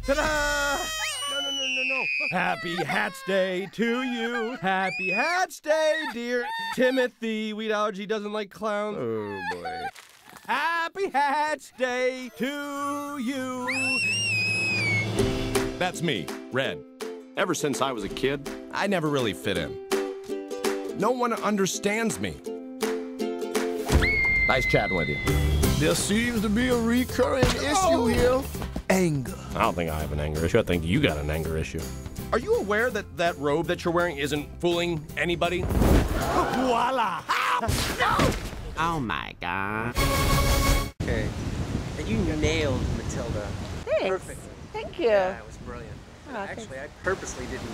Ta-da! No. Happy Hats Day to you. Happy Hats Day, dear Timothy. Wheat allergy doesn't like clowns. Oh, boy. Happy Hats Day to you. That's me, Red. Ever since I was a kid, I never really fit in. No one understands me. Nice chatting with you. There seems to be a recurring issue here. Anger. I don't think I have an anger issue. I think you got an anger issue. Are you aware that that robe that you're wearing isn't fooling anybody? Voila! No! Oh my God. Okay. And you nailed Matilda. Thanks. Perfect. Thank you. Yeah, it was brilliant. Oh, actually, I purposely didn't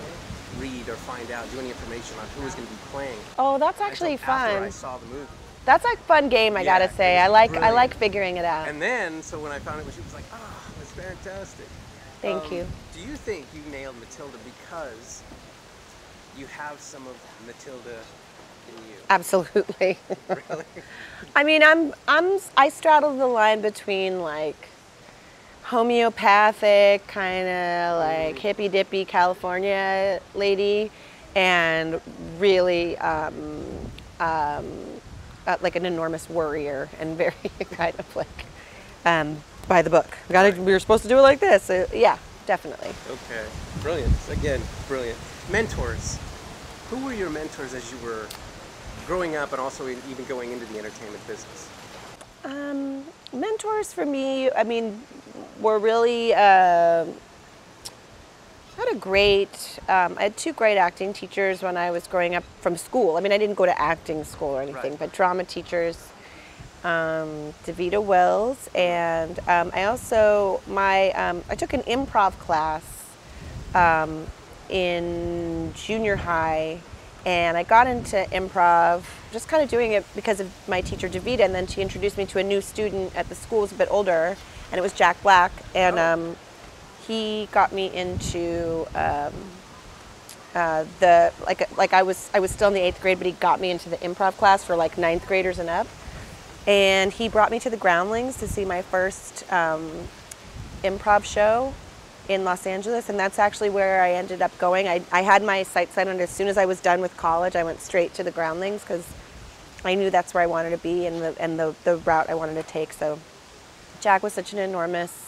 read or find out, do any information on who was going to be playing. Oh, that's actually until after fun. I saw the movie. That's a fun game, I gotta say. I like figuring it out. And then, so when I found it, she was like, "Ah, it was fantastic." Thank you. Do you think you nailed Matilda because you have some of Matilda in you? Absolutely. Really? I mean, I straddle the line between like homeopathic, kind of like hippy dippy California lady, and really like an enormous worrier and very kind of like by the book. We were supposed to do it like this. Yeah, definitely. Okay, brilliant. Again, brilliant. Mentors. Who were your mentors as you were growing up and also even going into the entertainment business? Mentors for me, I mean, were really, I had two great acting teachers when I was growing up from school. I mean, I didn't go to acting school or anything, but drama teachers, Davita Wells, and I also, I took an improv class in junior high, and I got into improv, just kind of doing it because of my teacher Davita, and then she introduced me to a new student at the school who was a bit older, and it was Jack Black, and he got me into I was still in the 8th grade, but he got me into the improv class for like 9th graders and up, and he brought me to the Groundlings to see my first improv show in Los Angeles, and that's actually where I ended up going. I had my sights set on it as soon as I was done with college. I went straight to the Groundlings because I knew that's where I wanted to be and the route I wanted to take. So Jack was such an enormous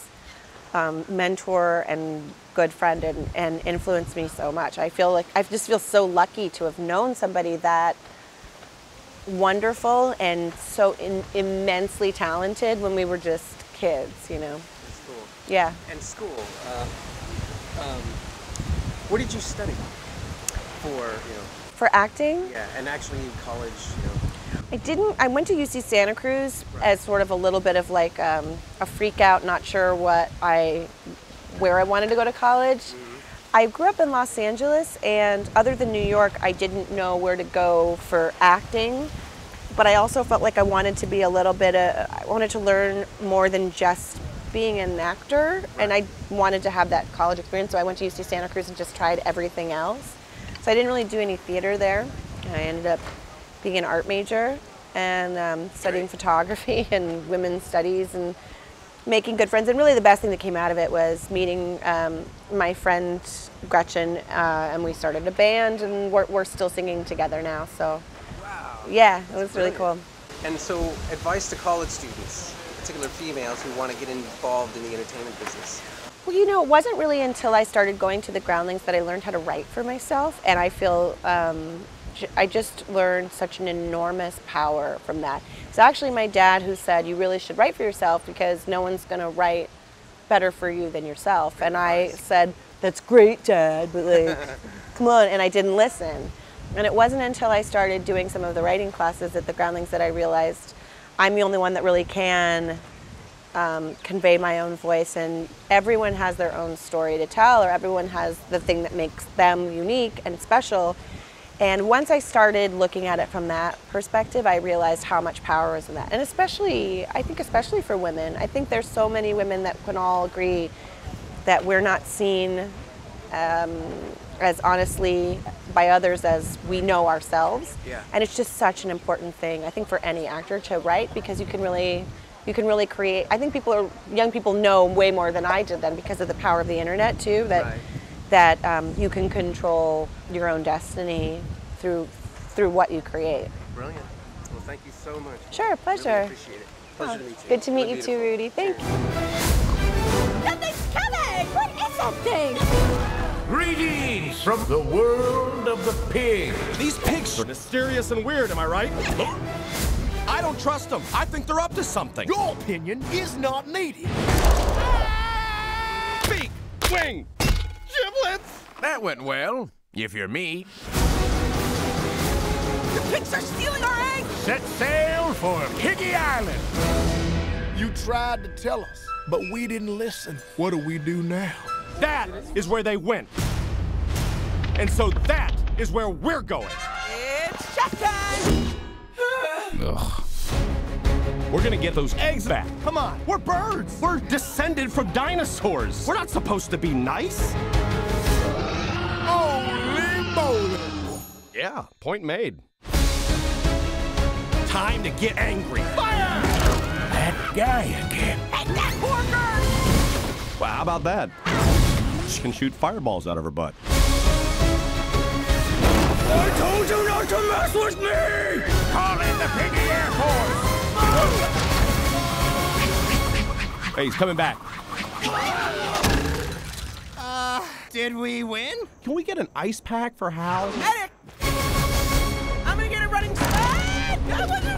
mentor and good friend and influenced me so much. I just feel so lucky to have known somebody that wonderful and so immensely talented when we were just kids, you know. Cool. Yeah. And school, what did you study for, you know? For acting? Yeah, and actually in college, you know. I went to UC Santa Cruz as sort of a little bit of like a freak out, not sure where I wanted to go to college. I grew up in Los Angeles, and other than New York, I didn't know where to go for acting, but I also felt like I wanted to be I wanted to learn more than just being an actor, and I wanted to have that college experience, so I went to UC Santa Cruz and just tried everything else. So I didn't really do any theater there. I ended up being an art major and studying photography and women's studies and making good friends. And really the best thing that came out of it was meeting my friend Gretchen, and we started a band, and we're still singing together now. So wow. Yeah, it was really cool. And so advice to college students, particular females who want to get involved in the entertainment business? Well, you know, it wasn't really until I started going to the Groundlings that I learned how to write for myself, and I feel I just learned such an enormous power from that. It's actually my dad who said, you really should write for yourself because no one's going to write better for you than yourself. And I said, that's great, Dad, but like, come on, and I didn't listen. And it wasn't until I started doing some of the writing classes at the Groundlings that I realized I'm the only one that really can convey my own voice, and everyone has their own story to tell, or everyone has the thing that makes them unique and special. And once I started looking at it from that perspective, I realized how much power is in that. And I think especially for women, I think there's so many women that can all agree that we're not seen as honestly by others as we know ourselves. Yeah. And it's just such an important thing, I think, for any actor to write, because you can really you can really create. I think young people know way more than I did then because of the power of the internet too. That you can control your own destiny through what you create. Brilliant. Well, thank you so much. Sure, pleasure. Really appreciate it. Pleasure to meet you. Good to meet Really you too, beautiful. Rudy. Thank you. Something's coming! What is that thing? Greetings from the world of the pig. These pigs are mysterious and weird, am I right? I don't trust them. I think they're up to something. Your opinion is not needed. Beak, wing, giblets. That went well, if you're me. The pigs are stealing our eggs! Set sail for Piggy Island. You tried to tell us, but we didn't listen. What do we do now? That is where they went. And so that is where we're going. It's showtime! Ugh. We're gonna get those eggs back. Come on, we're birds. We're descended from dinosaurs. We're not supposed to be nice. Holy moly! Yeah, point made. Time to get angry. Fire! That guy again. Take that porker! Well, how about that? She can shoot fireballs out of her butt. I told you not to mess with me! Call in the Piggy Air Force! Hey, he's coming back. Did we win? Can we get an ice pack for Hal? Medic! I'm gonna get a running start!